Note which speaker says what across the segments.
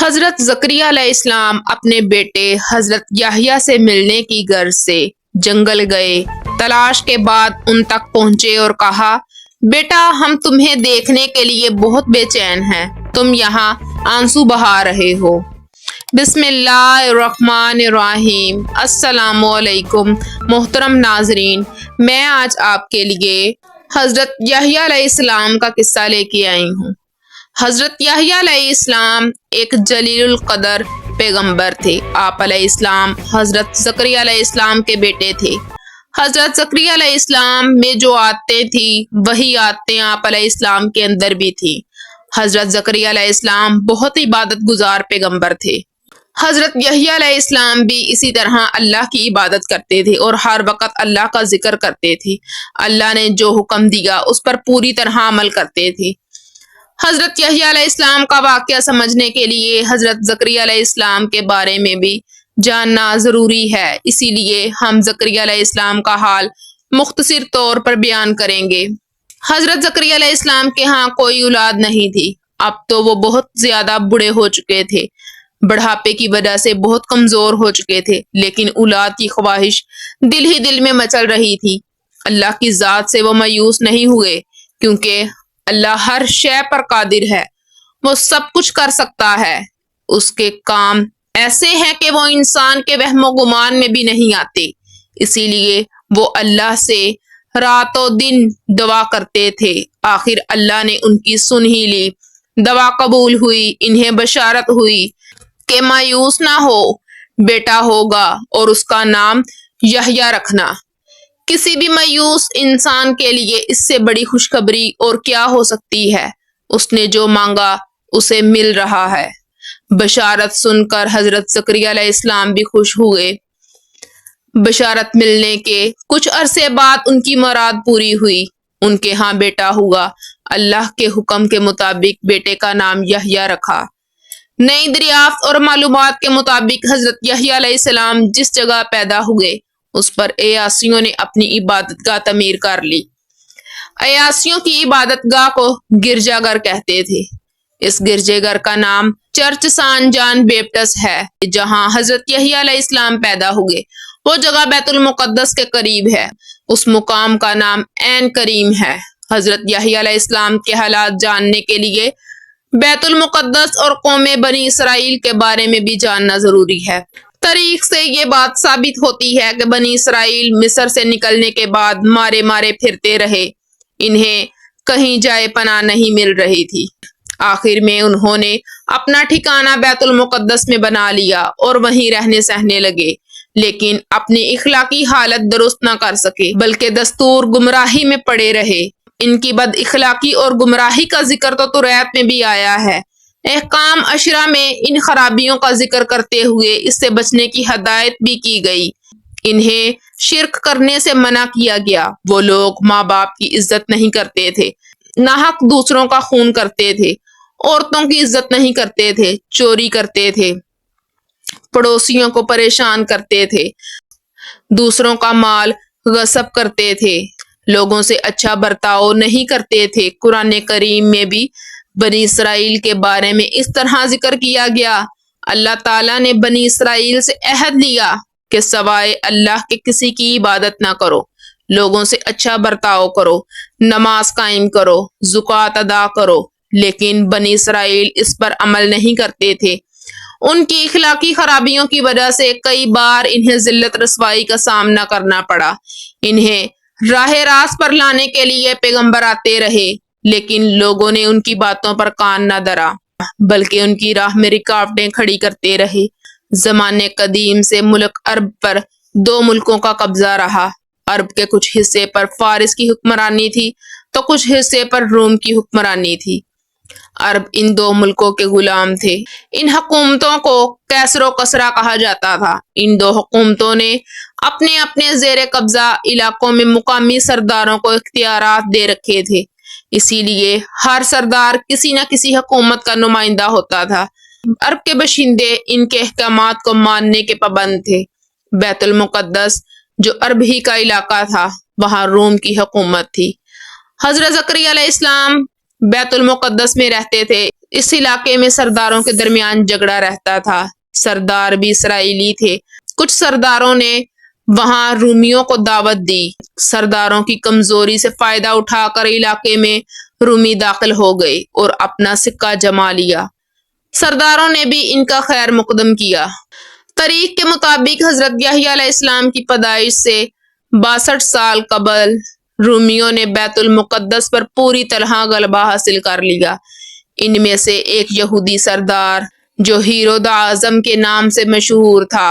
Speaker 1: حضرت زکریا علیہ السلام اپنے بیٹے حضرت یحییٰ سے ملنے کی غرض سے جنگل گئے۔ تلاش کے بعد ان تک پہنچے اور کہا، بیٹا ہم تمہیں دیکھنے کے لیے بہت بے چین ہیں، تم یہاں آنسو بہا رہے ہو۔ بسم اللہ الرحمن الرحیم۔ السلام علیکم محترم ناظرین، میں آج آپ کے لیے حضرت یحییٰ علیہ السلام کا قصہ لے کے آئی ہوں۔ حضرت یحییٰ علیہ السلام ایک جلیل القدر پیغمبر تھے۔ آپ علیہ السلام حضرت زکریا علیہ السلام کے بیٹے تھے۔ حضرت زکریا علیہ السلام میں جو عادتیں تھیں وہی عادتیں آپ علیہ السلام کے اندر بھی تھیں۔ حضرت زکریا علیہ السلام بہت عبادت گزار پیغمبر تھے۔ حضرت یحییٰ علیہ السلام بھی اسی طرح اللہ کی عبادت کرتے تھے اور ہر وقت اللہ کا ذکر کرتے تھے۔ اللہ نے جو حکم دیا اس پر پوری طرح عمل کرتے تھے۔ حضرت یحییٰ علیہ السلام کا واقعہ سمجھنے کے لیے حضرت زکریا علیہ السلام کے بارے میں بھی جاننا ضروری ہے، اسی لیے ہم زکریا علیہ السلام کا حال مختصر طور پر بیان کریں گے۔ حضرت زکریا علیہ السلام کے ہاں کوئی اولاد نہیں تھی۔ اب تو وہ بہت زیادہ بوڑھے ہو چکے تھے، بڑھاپے کی وجہ سے بہت کمزور ہو چکے تھے، لیکن اولاد کی خواہش دل ہی دل میں مچل رہی تھی۔ اللہ کی ذات سے وہ مایوس نہیں ہوئے، کیونکہ اللہ ہر شے پر قادر ہے، وہ سب کچھ کر سکتا ہے۔ اس کے کام ایسے ہیں کہ وہ انسان کے وہم و گمان میں بھی نہیں آتے، اسی لیے وہ اللہ سے رات و دن دعا کرتے تھے۔ آخر اللہ نے ان کی سن ہی لی، دعا قبول ہوئی، انہیں بشارت ہوئی کہ مایوس نہ ہو، بیٹا ہوگا اور اس کا نام یحییٰ رکھنا۔ کسی بھی مایوس انسان کے لیے اس سے بڑی خوشخبری اور کیا ہو سکتی ہے؟ اس نے جو مانگا اسے مل رہا ہے۔ بشارت سن کر حضرت زکریا علیہ السلام بھی خوش ہوئے۔ بشارت ملنے کے کچھ عرصے بعد ان کی مراد پوری ہوئی، ان کے ہاں بیٹا ہوا۔ اللہ کے حکم کے مطابق بیٹے کا نام یحییٰ رکھا۔ نئی دریافت اور معلومات کے مطابق حضرت یحییٰ علیہ السلام جس جگہ پیدا ہوئے اس پر عیاسیوں نے اپنی عبادت گاہ تعمیر کر لی۔ عیاسیوں کی عبادت گاہ کو گرجا گھر کہتے تھے۔ اس گرجے گھر کا نام چرچ سان جان بیپٹس ہے، جہاں حضرت یحییٰ علیہ السلام پیدا ہوئے۔ وہ جگہ بیت المقدس کے قریب ہے۔ اس مقام کا نام عین کریم ہے۔ حضرت یحییٰ علیہ السلام کے حالات جاننے کے لیے بیت المقدس اور قوم بنی اسرائیل کے بارے میں بھی جاننا ضروری ہے۔ تاریخ سے یہ بات ثابت ہوتی ہے کہ بنی اسرائیل مصر سے نکلنے کے بعد مارے مارے پھرتے رہے، انہیں کہیں جائے پناہ نہیں مل رہی تھی۔ آخر میں انہوں نے اپنا ٹھکانہ بیت المقدس میں بنا لیا اور وہیں رہنے سہنے لگے، لیکن اپنی اخلاقی حالت درست نہ کر سکے، بلکہ دستور گمراہی میں پڑے رہے۔ ان کی بد اخلاقی اور گمراہی کا ذکر تو توریت میں بھی آیا ہے۔ احکام عشرہ میں ان خرابیوں کا ذکر کرتے ہوئے اس سے بچنے کی ہدایت بھی کی گئی۔ انہیں شرک کرنے سے منع کیا گیا۔ وہ لوگ ماں باپ کی عزت نہیں کرتے تھے، ناحق دوسروں کا خون کرتے تھے، عورتوں کی عزت نہیں کرتے تھے، چوری کرتے تھے، پڑوسیوں کو پریشان کرتے تھے، دوسروں کا مال غصب کرتے تھے، لوگوں سے اچھا برتاؤ نہیں کرتے تھے۔ قرآن کریم میں بھی بنی اسرائیل کے بارے میں اس طرح ذکر کیا گیا۔ اللہ تعالیٰ نے بنی اسرائیل سے عہد لیا کہ سوائے اللہ کے کسی کی عبادت نہ کرو، لوگوں سے اچھا برتاؤ کرو، نماز قائم کرو، زکوٰۃ ادا کرو، لیکن بنی اسرائیل اس پر عمل نہیں کرتے تھے۔ ان کی اخلاقی خرابیوں کی وجہ سے کئی بار انہیں ذلت رسوائی کا سامنا کرنا پڑا۔ انہیں راہ راست پر لانے کے لیے پیغمبر آتے رہے، لیکن لوگوں نے ان کی باتوں پر کان نہ دھرا، بلکہ ان کی راہ میں رکاوٹیں کھڑی کرتے رہے۔ زمانے قدیم سے ملک عرب پر دو ملکوں کا قبضہ رہا۔ عرب کے کچھ حصے پر فارس کی حکمرانی تھی تو کچھ حصے پر روم کی حکمرانی تھی۔ عرب ان دو ملکوں کے غلام تھے۔ ان حکومتوں کو کیسر و کسرا کہا جاتا تھا۔ ان دو حکومتوں نے اپنے اپنے زیر قبضہ علاقوں میں مقامی سرداروں کو اختیارات دے رکھے تھے، اسی لیے ہر سردار کسی نہ کسی حکومت کا نمائندہ ہوتا تھا۔ عرب کے باشندے ان کے احکامات کو ماننے کے پابند تھے۔ بیت المقدس جو عرب ہی کا علاقہ تھا، وہاں روم کی حکومت تھی۔ حضرت زکریا علیہ السلام بیت المقدس میں رہتے تھے۔ اس علاقے میں سرداروں کے درمیان جھگڑا رہتا تھا۔ سردار بھی اسرائیلی تھے۔ کچھ سرداروں نے وہاں رومیوں کو دعوت دی۔ سرداروں کی کمزوری سے فائدہ اٹھا کر علاقے میں رومی داخل ہو گئے اور اپنا سکہ جما لیا۔ سرداروں نے بھی ان کا خیر مقدم کیا۔ تاریخ کے مطابق حضرت یحییٰ علیہ السلام کی پیدائش سے 62 سال قبل رومیوں نے بیت المقدس پر پوری طرح غلبہ حاصل کر لیا۔ ان میں سے ایک یہودی سردار جو ہیرود اعظم کے نام سے مشہور تھا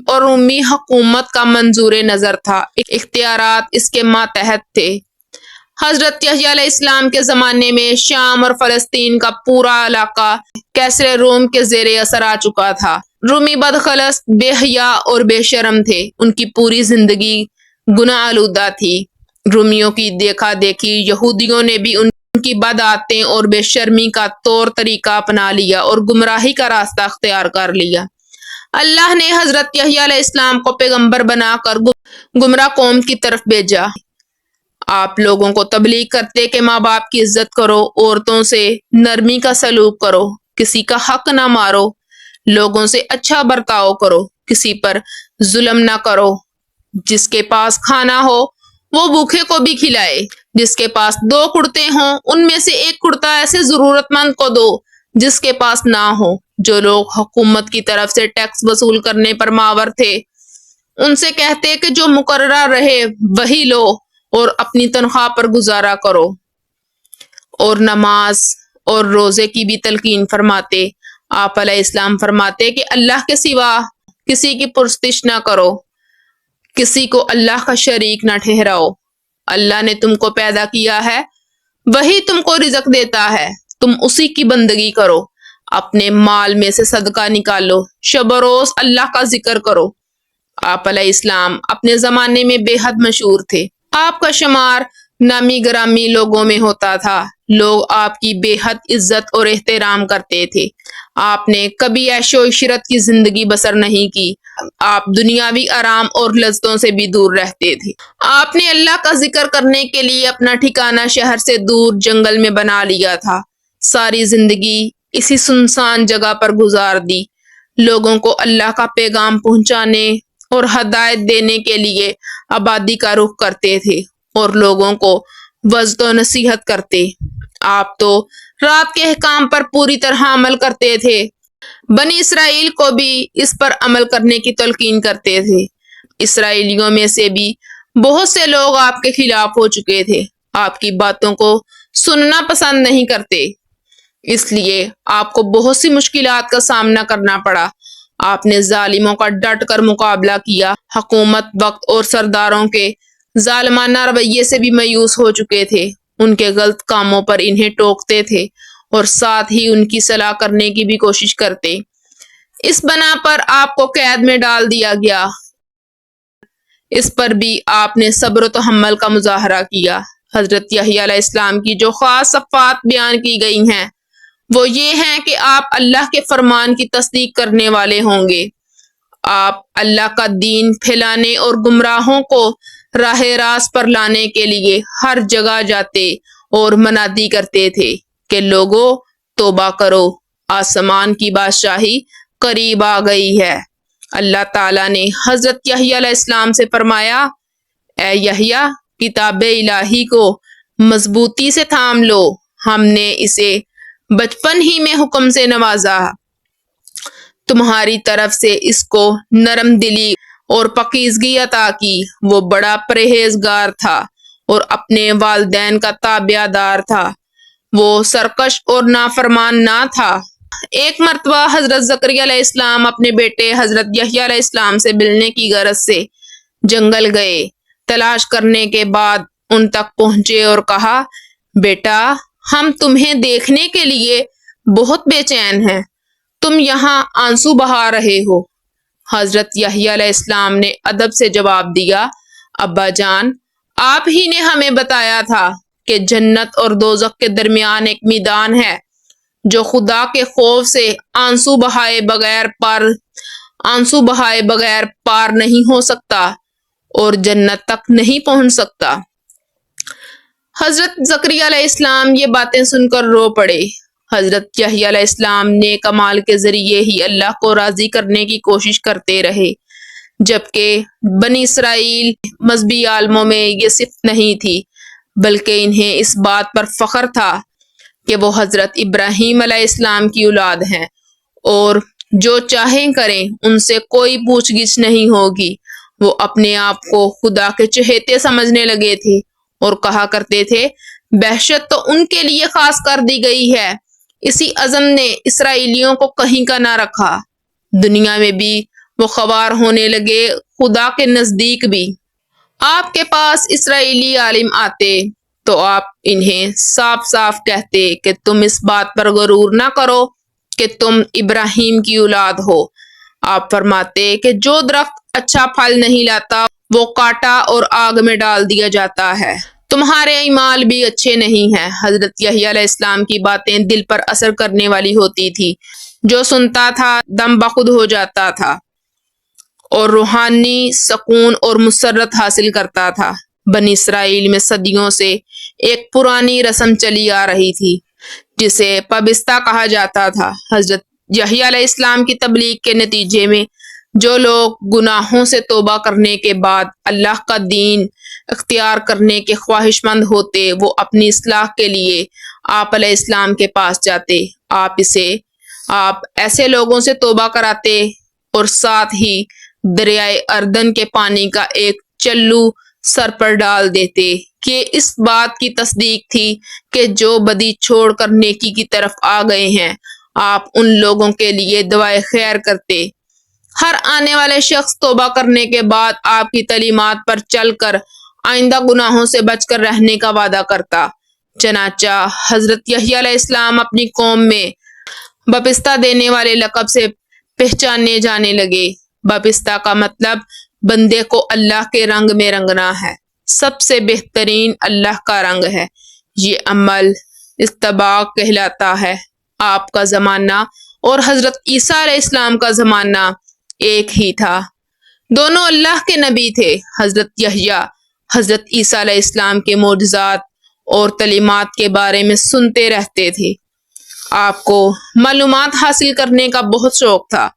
Speaker 1: اور رومی حکومت کا منظور نظر تھا، اختیارات اس کے ماتحت تھے۔ حضرت یحییٰ علیہ السلام کے زمانے میں شام اور فلسطین کا پورا علاقہ کیسر روم کے زیر اثر آ چکا تھا۔ رومی بدخلق، بے حیا اور بے شرم تھے۔ ان کی پوری زندگی گناہ آلودہ تھی۔ رومیوں کی دیکھا دیکھی یہودیوں نے بھی ان کی بد عادتیں اور بے شرمی کا طور طریقہ اپنا لیا اور گمراہی کا راستہ اختیار کر لیا۔ اللہ نے حضرت یحییٰ علیہ السلام کو پیغمبر بنا کر گمراہ قوم کی طرف بھیجا۔ آپ لوگوں کو تبلیغ کرتے کہ ماں باپ کی عزت کرو، عورتوں سے نرمی کا سلوک کرو، کسی کا حق نہ مارو، لوگوں سے اچھا برتاؤ کرو، کسی پر ظلم نہ کرو، جس کے پاس کھانا ہو وہ بھوکے کو بھی کھلائے، جس کے پاس 2 کرتے ہوں ان میں سے ایک کرتا ایسے ضرورت مند کو دو جس کے پاس نہ ہو۔ جو لوگ حکومت کی طرف سے ٹیکس وصول کرنے پر ماور تھے ان سے کہتے کہ جو مقررہ رہے وہی لو اور اپنی تنخواہ پر گزارا کرو، اور نماز اور روزے کی بھی تلقین فرماتے۔ آپ علیہ السلام فرماتے کہ اللہ کے سوا کسی کی پرستش نہ کرو، کسی کو اللہ کا شریک نہ ٹھہراؤ۔ اللہ نے تم کو پیدا کیا ہے، وہی تم کو رزق دیتا ہے، تم اسی کی بندگی کرو، اپنے مال میں سے صدقہ نکالو، شب و روز اللہ کا ذکر کرو۔ آپ علیہ السلام اپنے زمانے میں بے حد مشہور تھے۔ آپ کا شمار نامی گرامی لوگوں میں ہوتا تھا۔ لوگ آپ کی بے حد عزت اور احترام کرتے تھے۔ آپ نے کبھی عیش و عشرت کی زندگی بسر نہیں کی۔ آپ دنیاوی آرام اور لذتوں سے بھی دور رہتے تھے۔ آپ نے اللہ کا ذکر کرنے کے لیے اپنا ٹھکانہ شہر سے دور جنگل میں بنا لیا تھا۔ ساری زندگی اسی سنسان جگہ پر گزار دی۔ لوگوں کو اللہ کا پیغام پہنچانے اور ہدایت دینے کے لیے آبادی کا رخ کرتے تھے اور لوگوں کو وعظ و نصیحت کرتے۔ آپ تو رات کے احکام پر پوری طرح عمل کرتے تھے۔ بنی اسرائیل کو بھی اس پر عمل کرنے کی تلقین کرتے تھے۔ اسرائیلیوں میں سے بھی بہت سے لوگ آپ کے خلاف ہو چکے تھے، آپ کی باتوں کو سننا پسند نہیں کرتے، اس لیے آپ کو بہت سی مشکلات کا سامنا کرنا پڑا۔ آپ نے ظالموں کا ڈٹ کر مقابلہ کیا۔ حکومت وقت اور سرداروں کے ظالمانہ رویے سے بھی مایوس ہو چکے تھے۔ ان کے غلط کاموں پر انہیں ٹوکتے تھے اور ساتھ ہی ان کی صلاح کرنے کی بھی کوشش کرتے۔ اس بنا پر آپ کو قید میں ڈال دیا گیا۔ اس پر بھی آپ نے صبر و تحمل کا مظاہرہ کیا۔ حضرت یحییٰ علیہ السلام کی جو خاص صفات بیان کی گئی ہیں وہ یہ ہیں کہ آپ اللہ کے فرمان کی تصدیق کرنے والے ہوں گے۔ آپ اللہ کا دین پھیلانے اور گمراہوں کو راہ راست پر لانے کے لیے ہر جگہ جاتے اور منادی کرتے تھے کہ لوگو توبہ کرو، آسمان کی بادشاہی قریب آ گئی ہے۔ اللہ تعالیٰ نے حضرت یحییٰ علیہ السلام سے فرمایا، اے یحییٰ، کتاب الہی کو مضبوطی سے تھام لو، ہم نے اسے بچپن ہی میں حکم سے نوازا، تمہاری طرف سے اس کو نرم دلی اور پاکیزگی عطا کی۔ وہ بڑا پرہیزگار تھا اور اپنے والدین کا تابع دار تھا، وہ سرکش اور نافرمان نہ تھا۔ ایک مرتبہ حضرت زکریا علیہ السلام اپنے بیٹے حضرت یحییٰ علیہ السلام سے ملنے کی غرض سے جنگل گئے۔ تلاش کرنے کے بعد ان تک پہنچے اور کہا، بیٹا، ہم تمہیں دیکھنے کے لیے بہت بے چین ہیں، تم یہاں آنسو بہا رہے ہو۔ حضرت یحییٰ علیہ السلام نے ادب سے جواب دیا، ابا جان، آپ ہی نے ہمیں بتایا تھا کہ جنت اور دوزخ کے درمیان ایک میدان ہے جو خدا کے خوف سے آنسو بہائے بغیر پار نہیں ہو سکتا اور جنت تک نہیں پہنچ سکتا۔ حضرت زکریا علیہ السلام یہ باتیں سن کر رو پڑے۔ حضرت یحییٰ علیہ السلام نیک اعمال کے ذریعے ہی اللہ کو راضی کرنے کی کوشش کرتے رہے، جبکہ بنی اسرائیل مذہبی عالموں میں یہ صفت نہیں تھی، بلکہ انہیں اس بات پر فخر تھا کہ وہ حضرت ابراہیم علیہ السلام کی اولاد ہیں اور جو چاہیں کریں، ان سے کوئی پوچھ گچھ نہیں ہوگی۔ وہ اپنے آپ کو خدا کے چہیتے سمجھنے لگے تھے اور کہا کرتے تھے، بہشت تو ان کے لیے خاص کر دی گئی ہے۔ اسی عزم نے اسرائیلیوں کو کہیں کا نہ رکھا۔ دنیا میں بھی وہ خوار ہونے لگے، خدا کے نزدیک بھی۔ آپ کے پاس اسرائیلی عالم آتے تو آپ انہیں صاف صاف کہتے کہ تم اس بات پر غرور نہ کرو کہ تم ابراہیم کی اولاد ہو۔ آپ فرماتے کہ جو درخت اچھا پھل نہیں لاتا وہ کاٹا اور آگ میں ڈال دیا جاتا ہے۔ تمہارے اعمال بھی اچھے نہیں ہیں۔ حضرت یحییٰ علیہ السلام کی باتیں دل پر اثر کرنے والی ہوتی تھی۔ جو سنتا تھا دم بخود ہو جاتا تھا اور روحانی سکون اور مسرت حاصل کرتا تھا۔ بنی اسرائیل میں صدیوں سے ایک پرانی رسم چلی آ رہی تھی جسے پابستہ کہا جاتا تھا۔ حضرت یحییٰ علیہ السلام کی تبلیغ کے نتیجے میں جو لوگ گناہوں سے توبہ کرنے کے بعد اللہ کا دین اختیار کرنے کے خواہش مند ہوتے، وہ اپنی اصلاح کے لیے آپ علیہ السلام کے پاس جاتے۔ آپ ایسے لوگوں سے توبہ کراتے اور ساتھ ہی دریائے اردن کے پانی کا ایک چلو سر پر ڈال دیتے کہ اس بات کی تصدیق تھی کہ جو بدی چھوڑ کر نیکی کی طرف آ گئے ہیں۔ آپ ان لوگوں کے لیے دعائے خیر کرتے۔ ہر آنے والے شخص توبہ کرنے کے بعد آپ کی تعلیمات پر چل کر آئندہ گناہوں سے بچ کر رہنے کا وعدہ کرتا۔ چنانچہ حضرت یحییٰ علیہ السلام اپنی قوم میں بپتستہ دینے والے لقب سے پہچانے جانے لگے۔ بپتستہ کا مطلب بندے کو اللہ کے رنگ میں رنگنا ہے۔ سب سے بہترین اللہ کا رنگ ہے۔ یہ عمل استباق کہلاتا ہے۔ آپ کا زمانہ اور حضرت عیسیٰ علیہ السلام کا زمانہ ایک ہی تھا۔ دونوں اللہ کے نبی تھے۔ حضرت یحییٰ حضرت عیسیٰ علیہ السلام کے معجزات اور تعلیمات کے بارے میں سنتے رہتے تھے۔ آپ کو معلومات حاصل کرنے کا بہت شوق تھا،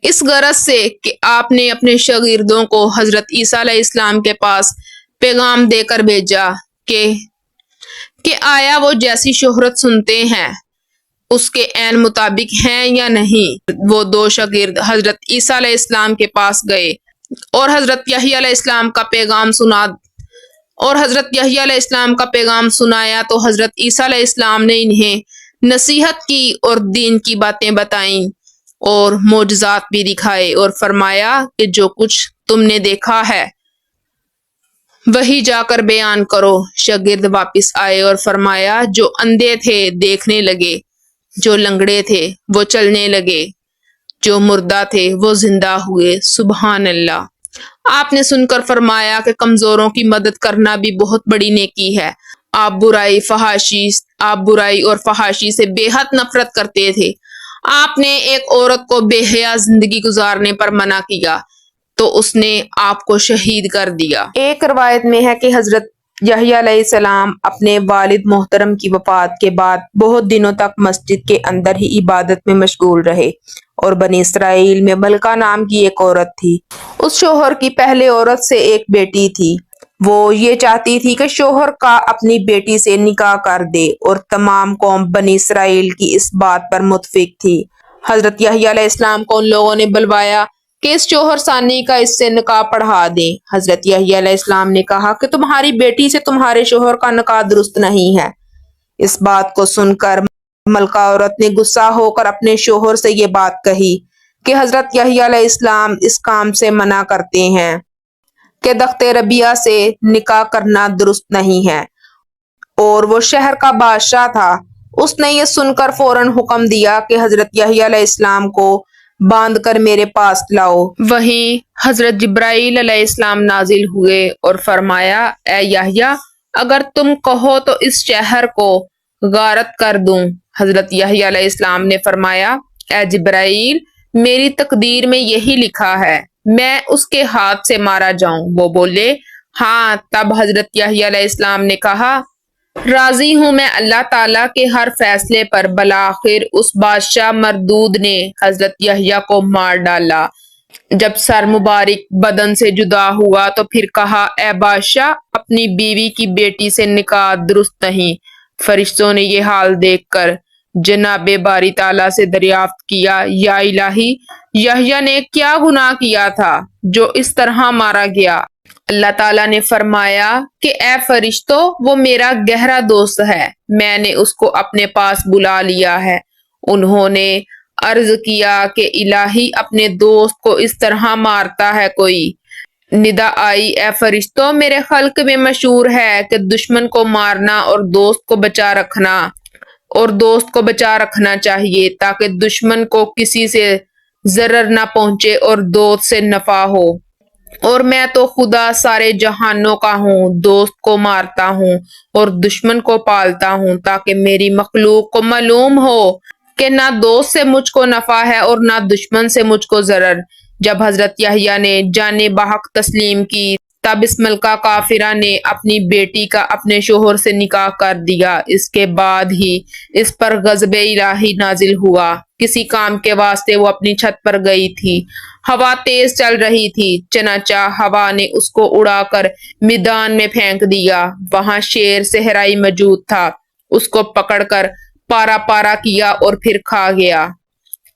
Speaker 1: اس غرض سے کہ آپ نے اپنے شاگردوں کو حضرت عیسیٰ علیہ السلام کے پاس پیغام دے کر بھیجا کہ آیا وہ جیسی شہرت سنتے ہیں اس کے عین مطابق ہیں یا نہیں۔ وہ دو شاگرد حضرت عیسیٰ علیہ السلام کے پاس گئے اور حضرت یحییٰ علیہ السلام کا پیغام سنایا تو حضرت عیسیٰ علیہ السلام نے انہیں نصیحت کی اور دین کی باتیں بتائیں اور معجزات بھی دکھائے اور فرمایا کہ جو کچھ تم نے دیکھا ہے وہی جا کر بیان کرو۔ شاگرد واپس آئے اور فرمایا، جو اندھے تھے دیکھنے لگے، جو لنگڑے تھے وہ چلنے لگے، جو مردہ تھے وہ زندہ ہوئے۔ سبحان اللہ۔ آپ نے سن کر فرمایا کہ کمزوروں کی مدد کرنا بھی بہت بڑی نیکی ہے۔ آپ برائی اور فحاشی سے بے حد نفرت کرتے تھے۔ آپ نے ایک عورت کو بے حیا زندگی گزارنے پر منع کیا تو اس نے آپ کو شہید کر دیا۔ ایک روایت میں ہے کہ حضرت یحییٰ علیہ السلام اپنے والد محترم کی وفات کے بعد بہت دنوں تک مسجد کے اندر ہی عبادت میں مشغول رہے، اور بنی اسرائیل میں ملکہ نام کی ایک عورت تھی۔ اس شوہر کی پہلے عورت سے ایک بیٹی تھی۔ وہ یہ چاہتی تھی کہ شوہر کا اپنی بیٹی سے نکاح کر دے، اور تمام قوم بنی اسرائیل کی اس بات پر متفق تھی۔ حضرت یحییٰ علیہ السلام کو ان لوگوں نے بلوایا کہ اس شوہر ثانی کا اس سے نکاح پڑھا دیں۔ حضرت یحییٰ علیہ السلام نے کہا کہ تمہاری بیٹی سے تمہارے شوہر کا نکاح درست نہیں ہے۔ اس بات کو سن کر ملکہ عورت نے غصہ ہو کر اپنے شوہر سے یہ بات کہی کہ حضرت یحییٰ علیہ السلام اس کام سے منع کرتے ہیں کہ تخت ربیہ سے نکاح کرنا درست نہیں ہے، اور وہ شہر کا بادشاہ تھا۔ اس نے یہ سن کر فوراً حکم دیا کہ حضرت یحییٰ علیہ السلام کو باندھ کر میرے پاس لاؤ۔ وہیں حضرت جبرائیل علیہ السلام نازل ہوئے اور فرمایا، اے یحییٰ، اگر تم کہو تو اس شہر کو غارت کر دوں۔ حضرت یحییٰ علیہ السلام نے فرمایا، اے جبرائیل، میری تقدیر میں یہی لکھا ہے، میں اس کے ہاتھ سے مارا جاؤں۔ وہ بولے، ہاں۔ تب حضرت یحییٰ علیہ السلام نے کہا، راضی ہوں میں اللہ تعالیٰ کے ہر فیصلے پر۔ بالآخر اس بادشاہ مردود نے حضرت یحییٰ کو مار ڈالا۔ جب سر مبارک بدن سے جدا ہوا تو پھر کہا، اے بادشاہ، اپنی بیوی کی بیٹی سے نکاح درست نہیں۔ فرشتوں نے یہ حال دیکھ کر جناب باری تعالیٰ سے دریافت کیا، یا الہی، یحییٰ نے کیا گناہ کیا تھا جو اس طرح مارا گیا؟ اللہ تعالیٰ نے فرمایا کہ اے فرشتوں، وہ میرا گہرا دوست ہے، میں نے اس کو اپنے پاس بلا لیا ہے۔ انہوں نے عرض کیا کہ الہی، اپنے دوست کو اس طرح مارتا ہے کوئی؟ ندا آئی، اے فرشتوں، میرے خلق میں مشہور ہے کہ دشمن کو مارنا اور دوست کو بچا رکھنا چاہیے تاکہ دشمن کو کسی سے ضرر نہ پہنچے اور دوست سے نفع ہو۔ اور میں تو خدا سارے جہانوں کا ہوں، دوست کو مارتا ہوں اور دشمن کو پالتا ہوں تاکہ میری مخلوق کو معلوم ہو کہ نہ دوست سے مجھ کو نفع ہے اور نہ دشمن سے مجھ کو ضرر۔ جب حضرت یحییٰ نے جان بحق تسلیم کی تب اس ملکہ کافرہ نے اپنی بیٹی کا اپنے شوہر سے نکاح کر دیا۔ اس کے بعد ہی اس پر غضب الہی نازل ہوا۔ کسی کام کے واسطے وہ اپنی چھت پر گئی تھی۔ ہوا تیز چل رہی تھی، چنانچہ ہوا نے اس کو اڑا کر میدان میں پھینک دیا۔ وہاں شیر صحرائی موجود تھا، اس کو پکڑ کر پارا پارا کیا اور پھر کھا گیا۔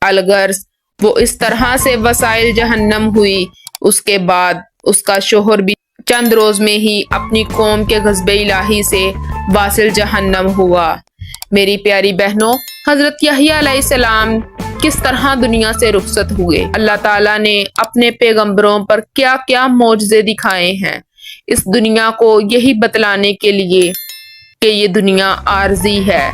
Speaker 1: الغرض وہ اس طرح سے وسائل جہنم ہوئی۔ اس کے بعد اس کا شوہر بھی چند روز میں ہی اپنی قوم کے غضب الہی سے واصل جہنم ہوا۔ میری پیاری بہنوں، حضرت یحییٰ علیہ السلام کس طرح دنیا سے رخصت ہوئے؟ اللہ تعالیٰ نے اپنے پیغمبروں پر کیا کیا معجزے دکھائے ہیں، اس دنیا کو یہی بتلانے کے لیے کہ یہ دنیا عارضی ہے۔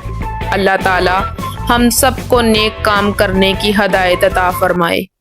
Speaker 1: اللہ تعالیٰ ہم سب کو نیک کام کرنے کی ہدایت عطا فرمائے۔